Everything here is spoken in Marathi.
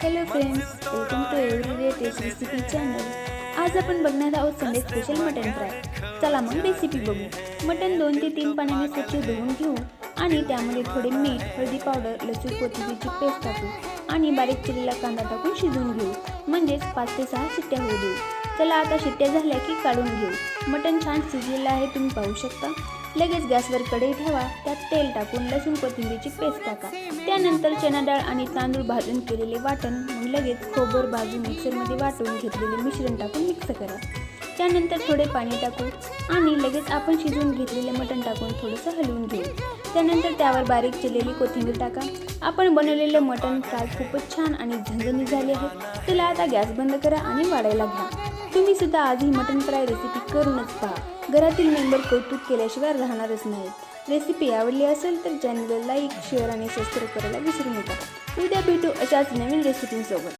Hello friends, welcome to everyday taste recipe channel. आज आपण बघणार आहोत संडे स्पेशल मटन फ्राय। चला मग रेसिपी बघू। मटन 2 ते 3 पाण्याने स्वच्छ धुवून घेऊ आणि त्यामध्ये थोडे मीठ, हळदी पावडर, लसूण कोथिंबीरची पेस्ट टाकू आणि बारीक चिरलेला कांदा टाकून शिजवून घेऊ, म्हणजेच 5 ते 6 शिट्ट्या होऊ देऊ। चला आता शिट्ट्या झाल्या की काढून घेऊ। मटन छान शिजलेलं आहे, तुम्ही पाहू शकता। लगेच गॅसवर कढई ठेवा, त्यात तेल टाकून लसूण कोथिंबीरची पेस्ट टाका। त्यानंतर चणा डाळ आणि तांदूळ भाजून केलेले वाटण, मग लगेच खोबर भाजून मिक्सरमध्ये वाटून घेतलेले मिश्रण टाकून मिक्स करा। त्यानंतर थोडे पाणी टाकू आणि लगेच आपण शिजवून घेतलेले मटण टाकून थोडंसं हलवून घेऊ। त्यानंतर त्यावर बारीक चिरलेली कोथिंबीर टाका। आपण बनवलेले मटण फ्राय खूपच छान आणि झणझणीत झाले आहे। चला आता गॅस बंद करा आणि वाढायला घ्या। तुम्ही सुद्धा आज ही मटन फ्राय रेसिपी करूनच पहा। घरातील मेंबर कौतुक केल्याशिवाय राहणारच नाहीत। रेसिपी आवडली असेल तर चॅनलला लाईक, शेअर आणि सबस्क्राईब करायला विसरू नका। उद्या भेटू अशाच नवीन रेसिपींसोबत।